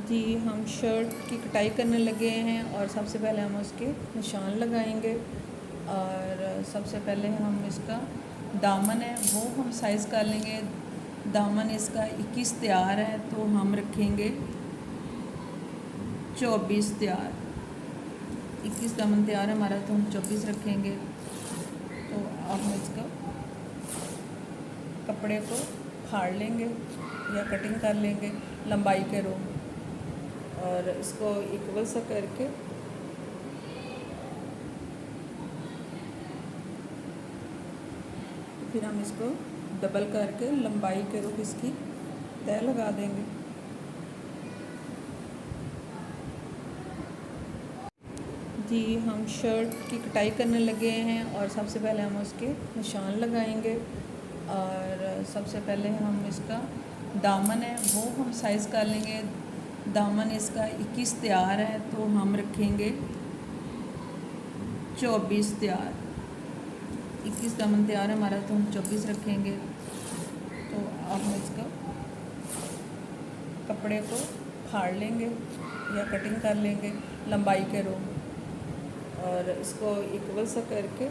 जी हम शर्ट की कटाई करने लगे हैं और सबसे पहले हम उसके निशान लगाएंगे। और सबसे पहले हम इसका दामन है वो हम साइज़ कर लेंगे। दामन इसका 21 तैयार है तो हम रखेंगे 24 तैयार। 21 दामन तैयार है हमारा तो हम 24 रखेंगे। तो अब हम इसका कपड़े को फाड़ लेंगे या कटिंग कर लेंगे लंबाई के रो और इसको इक्वल सा करके फिर हम इसको डबल करके लंबाई के रुख इसकी तय लगा देंगे। जी हम शर्ट की कटाई करने लगे हैं और सबसे पहले हम उसके निशान लगाएंगे। और सबसे पहले हम इसका दामन है वो हम साइज़ कर लेंगे। दामन इसका 21 तैयार है तो हम रखेंगे 24 तैयार। 21 दामन तैयार है हमारा तो हम 24 रखेंगे। तो अब हम इसका कपड़े को फाड़ लेंगे या कटिंग कर लेंगे लंबाई के रो और इसको इक्वल सा करके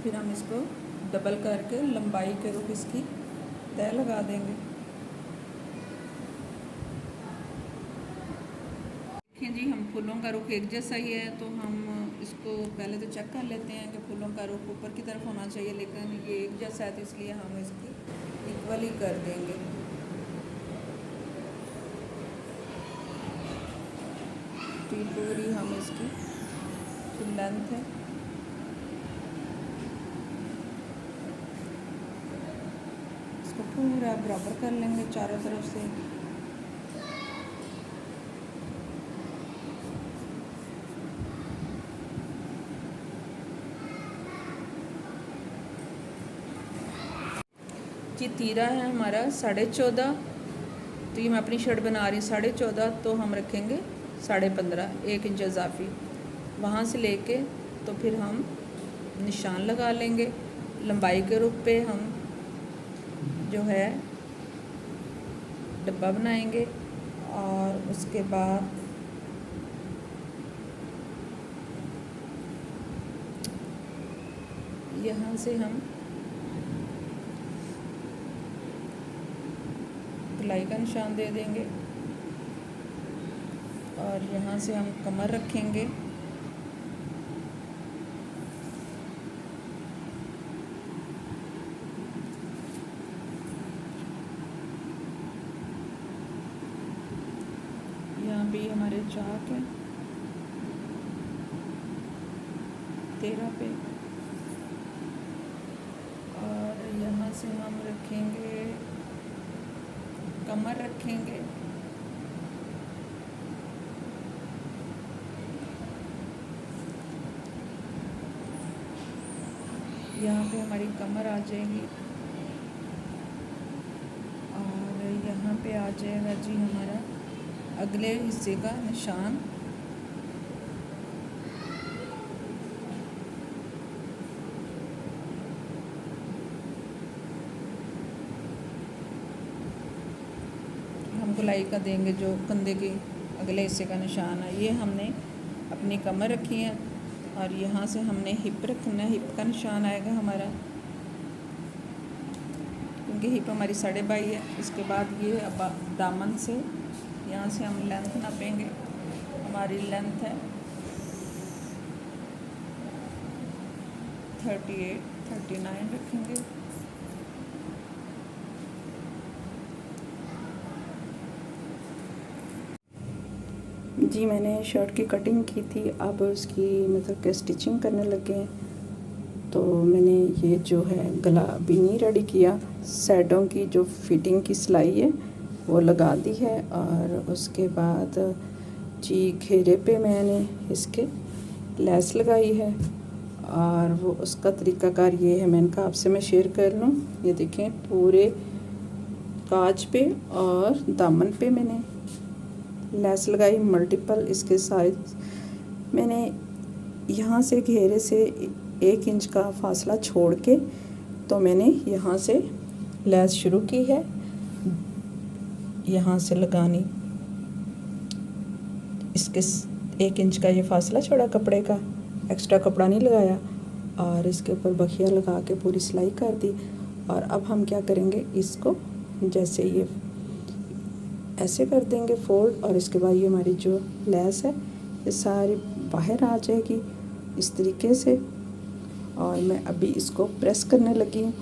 फिर हम इसको डबल करके लंबाई के रुख इसकी तय लगा देंगे। देखिए जी हम फूलों का रुख एक जैसा ही है तो हम इसको पहले तो चेक कर लेते हैं कि फूलों का रुख ऊपर की तरफ होना चाहिए, लेकिन ये एक जैसा है तो इसलिए हम इसकी इक्वल ही कर देंगे। पूरी हम इसकी जो लेंथ है इसको पूरा बराबर कर लेंगे चारों तरफ से। जी तीरा है हमारा 14.5, तो ये मैं अपनी शर्ट बना रही 14.5 तो हम रखेंगे 15.5, 1 इंच इजाफी वहाँ से लेके तो फिर हम निशान लगा लेंगे। लंबाई के रुख पे हम जो है डब्बा बनाएंगे और उसके बाद यहाँ से हम सिलाई का निशान दे देंगे और यहाँ से हम कमर रखेंगे। यहाँ भी हमारे चाक है 13 पे और यहाँ से हम रखेंगे कमर रखेंगे। यहाँ पे हमारी कमर आ जाएगी और यहाँ पे आ जाएगा जी हमारा अगले हिस्से का निशान। हम गोलाई का देंगे जो कंधे के अगले हिस्से का निशान है। ये हमने अपनी कमर रखी है और यहाँ से हमने हिप रखना है। हिप का निशान आएगा हमारा क्योंकि हिप हमारी 22.5 है। इसके बाद ये अब दामन से यहाँ से हम लेंथ नापेंगे। हमारी लेंथ है 39 रखेंगे। जी मैंने शर्ट की कटिंग की थी, अब उसकी मतलब कि स्टिचिंग करने लगे हैं। तो मैंने ये जो है गला बिनी रेडी किया, साइडों की जो फिटिंग की सिलाई है वो लगा दी है और उसके बाद जी घेरे पे मैंने इसके लेस लगाई है और वो उसका तरीक़ाकार ये है। मैंने कहा आपसे मैं शेयर कर लूँ। ये देखें पूरे काज पे और दामन पे मैंने लेस लगाई मल्टीपल। इसके साइज मैंने यहाँ से घेरे से 1 इंच का फासला छोड़ के तो मैंने यहाँ से लैस शुरू की है यहाँ से लगानी। इसके 1 इंच का ये फासला छोड़ा कपड़े का, एक्स्ट्रा कपड़ा नहीं लगाया, और इसके ऊपर बखिया लगा के पूरी सिलाई कर दी। और अब हम क्या करेंगे, इसको जैसे ये ऐसे कर देंगे फोल्ड, और इसके बाद ये हमारी जो लैस है ये सारी बाहर आ जाएगी इस तरीके से। और मैं अभी इसको प्रेस करने लगी हूँ,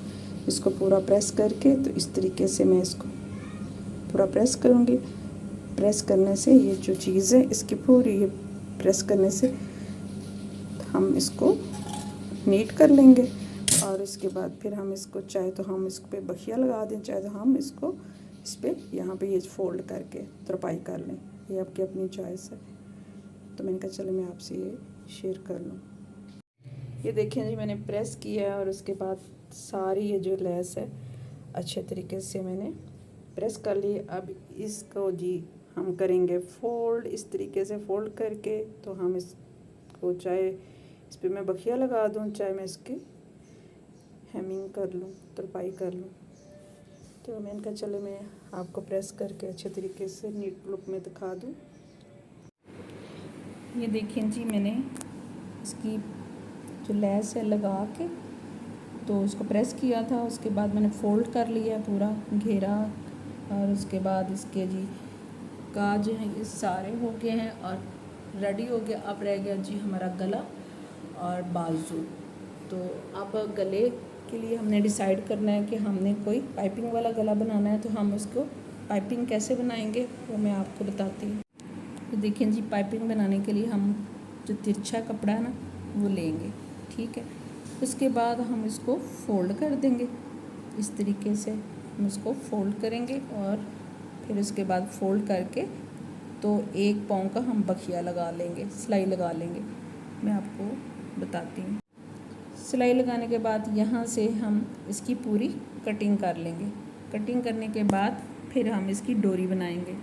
इसको पूरा प्रेस करके, तो इस तरीके से मैं इसको पूरा प्रेस करूँगी। प्रेस करने से ये जो चीज़ है इसकी पूरी ये प्रेस करने से हम इसको नीट कर लेंगे। और इसके बाद फिर हम इसको चाहे तो हम इस पर बखिया लगा दें, चाहे तो हम इसको इस पर यहाँ पे ये फोल्ड करके तरपाई कर लें, ये आपकी अपनी चॉइस है। तो मैंने कहा चलो मैं आपसे ये शेयर कर लूँ। ये देखें जी, मैंने प्रेस किया है और उसके बाद सारी ये जो लेस है अच्छे तरीके से मैंने प्रेस कर ली। अब इसको जी हम करेंगे फोल्ड, इस तरीके से फोल्ड करके। तो हम इसको चाहे इस पर मैं बखिया लगा दूँ, चाहे मैं इसकी हेमिंग कर लूँ, तरपाई कर लूँ। तो मैंने कहा चलो मैं आपको प्रेस करके अच्छे तरीके से नीट लुक में दिखा दूँ। ये देखें जी, मैंने इसकी जो लेस है लगा के तो उसको प्रेस किया था, उसके बाद मैंने फ़ोल्ड कर लिया पूरा घेरा, और उसके बाद इसके जी काज हैं ये सारे हो गए हैं और रेडी हो गया। अब रह गया जी हमारा गला और बाजू। तो अब गले के लिए हमने डिसाइड करना है कि हमने कोई पाइपिंग वाला गला बनाना है, तो हम उसको पाइपिंग कैसे बनाएंगे वो मैं आपको बताती हूँ। तो देखिए जी, पाइपिंग बनाने के लिए हम जो तिरछा कपड़ा है ना वो लेंगे, ठीक है। उसके बाद हम इसको फ़ोल्ड कर देंगे इस तरीके से, हम इसको फ़ोल्ड करेंगे और फिर उसके बाद फ़ोल्ड करके तो 1 पाँव का हम बखिया लगा लेंगे, सिलाई लगा लेंगे। मैं आपको बताती हूँ। सिलाई लगाने के बाद यहाँ से हम इसकी पूरी कटिंग कर लेंगे। कटिंग करने के बाद फिर हम इसकी डोरी बनाएंगे।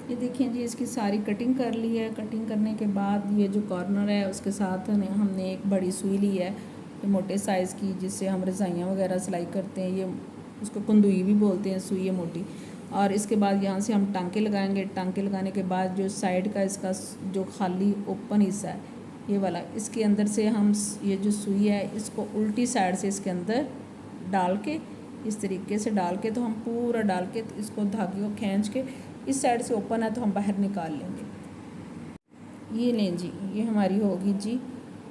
ये देखिए जी, इसकी सारी कटिंग कर ली है। कटिंग करने के बाद ये जो कॉर्नर है उसके साथ हमने एक बड़ी सुई ली है, ये मोटे साइज़ की, जिससे हम रज़ाइयाँ वगैरह सिलाई करते हैं। ये उसको कुंदुई भी बोलते हैं, सुई है मोटी। और इसके बाद यहाँ से हम टांके लगाएंगे। टांके लगाने के बाद जो साइड का इसका जो खाली ओपन हिस्सा है ये वाला, इसके अंदर से हम ये जो सुई है इसको उल्टी साइड से इसके अंदर डाल के, इस तरीके से डाल के, तो हम पूरा डाल के इसको धागे को खींच के, इस साइड से ओपन है तो हम बाहर निकाल लेंगे। ये लें जी, ये हमारी होगी जी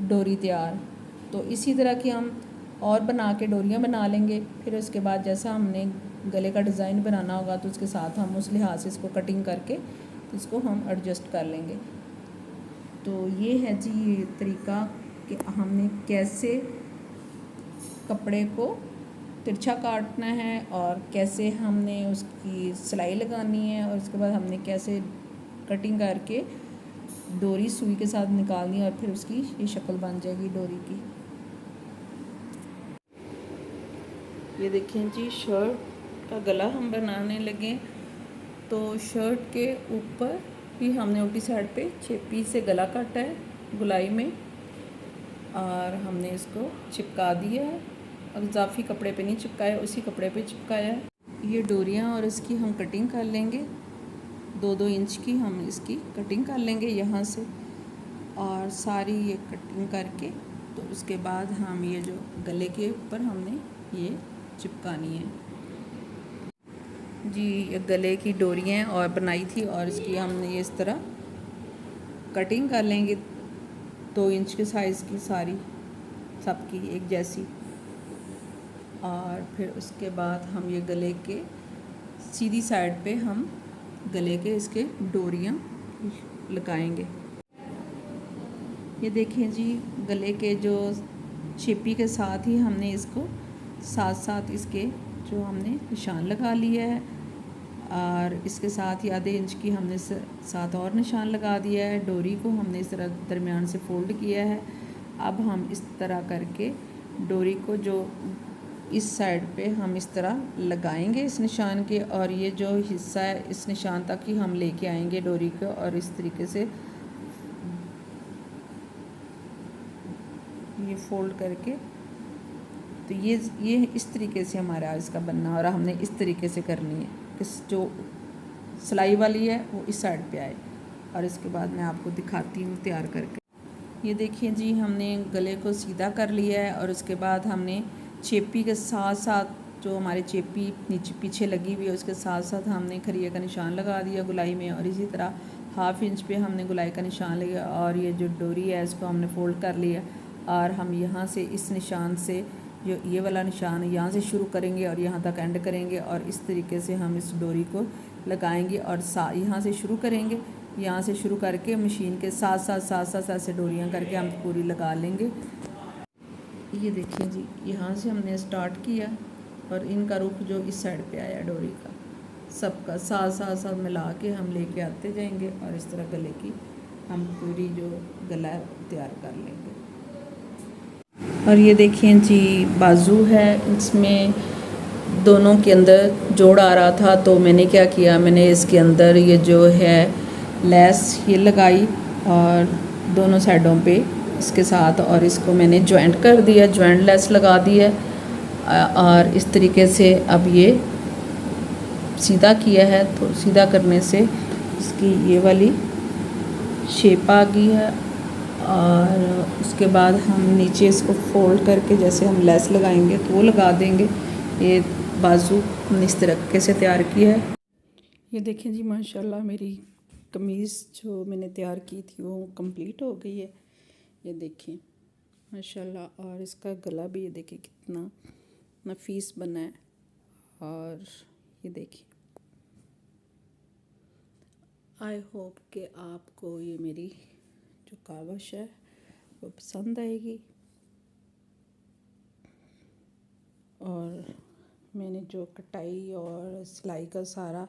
डोरी तैयार। तो इसी तरह की हम और बना के डोरियाँ बना लेंगे। फिर उसके बाद जैसा हमने गले का डिज़ाइन बनाना होगा तो उसके साथ हम उस लिहाज से इसको कटिंग करके इसको हम एडजस्ट कर लेंगे। तो ये है जी ये तरीका कि हमने कैसे कपड़े को तिरछा काटना है और कैसे हमने उसकी सिलाई लगानी है, और उसके बाद हमने कैसे कटिंग करके डोरी सुई के साथ निकालनी है और फिर उसकी ये शक्ल बन जाएगी डोरी की। ये देखें जी, शर्ट का गला हम बनाने लगे। तो शर्ट के ऊपर भी हमने उल्टी साइड पे 6 पीस से गला काटा है गुलाई में, और हमने इसको चिपका दिया है। अब इजाफी कपड़े पे नहीं चिपकाया, उसी कपड़े पे चिपकाया है। ये डोरियाँ और इसकी हम कटिंग कर लेंगे, 2-2 इंच की हम इसकी कटिंग कर लेंगे यहाँ से, और सारी ये कटिंग करके तो उसके बाद हम ये जो गले के ऊपर हमने ये चिपकानी है जी। ये गले की डोरियाँ और बनाई थी, और इसकी हमने ये इस तरह कटिंग कर लेंगे 2 इंच के साइज़ की, सारी सबकी एक जैसी। और फिर उसके बाद हम ये गले के सीधी साइड पे हम गले के इसके डोरियाँ लगाएंगे। ये देखें जी, गले के जो छिपी के साथ ही हमने इसको साथ साथ इसके जो हमने निशान लगा लिया है, और इसके साथ ही आधे इंच की हमने साथ और निशान लगा दिया है। डोरी को हमने इस तरह दरमियान से फोल्ड किया है। अब हम इस तरह करके डोरी को जो इस साइड पे हम इस तरह लगाएंगे इस निशान के, और ये जो हिस्सा है इस निशान तक ही हम लेके आएंगे डोरी को, और इस तरीके से ये फोल्ड करके तो ये इस तरीके से हमारा इसका बनना, और हमने इस तरीके से करनी है कि जो सिलाई वाली है वो इस साइड पे आए। और इसके बाद मैं आपको दिखाती हूँ तैयार करके। ये देखिए जी, हमने गले को सीधा कर लिया है और उसके बाद हमने चेपी के साथ साथ जो हमारे चेपी नीचे पीछे लगी हुई है उसके साथ साथ हमने खरिया का निशान लगा दिया गुलाई में, और इसी तरह 1/2 इंच पे हमने गुलाई का निशान लिया। और ये जो डोरी है इसको हमने फोल्ड कर लिया, और हम यहाँ से इस निशान से जो ये वाला निशान है यहाँ से शुरू करेंगे और यहाँ तक एंड करेंगे, और इस तरीके से हम इस डोरी को लगाएंगे और यहाँ से शुरू करेंगे, यहाँ से शुरू करके मशीन के साथ साथ ऐसे डोरियाँ करके हम पूरी लगा लेंगे। ये देखिए जी, यहाँ से हमने स्टार्ट किया और इनका रुख जो इस साइड पे आया डोरी का, सबका साथ मिला के हम लेके आते जाएंगे, और इस तरह गले की हम पूरी जो गला है तैयार कर लेंगे। और ये देखिए जी, बाजू है, इसमें दोनों के अंदर जोड़ आ रहा था, तो मैंने क्या किया, मैंने इसके अंदर ये जो है लेस ये लगाई और दोनों साइडों पे इसके साथ, और इसको मैंने जॉइंट कर दिया, जॉइंट लेस लगा दी है। और इस तरीके से अब ये सीधा किया है, तो सीधा करने से इसकी ये वाली शेप आ गई है। और उसके बाद हम नीचे इसको फोल्ड करके जैसे हम लेस लगाएंगे तो वो लगा देंगे। ये बाजू हमने इस तरीके से तैयार किया है। ये देखें जी, माशाल्लाह मेरी कमीज़ जो मैंने तैयार की थी वो कंप्लीट हो गई है। ये देखें माशाल्लाह, और इसका गला भी ये देखें कितना नफीस बना है। और ये देखिए, आई होप कि आपको ये मेरी जो कावश है वो पसंद आएगी। और मैंने जो कटाई और सिलाई का सारा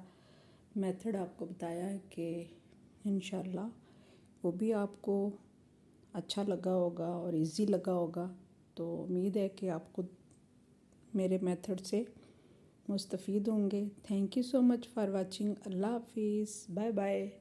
मेथड आपको बताया है कि इंशाल्लाह वो भी आपको अच्छा लगा होगा और इजी लगा होगा। तो उम्मीद है कि आपको मेरे मेथड से मुस्तफ़ीद होंगे। Thank you so much for watching. अल्लाह हाफिज़, बाय बाय।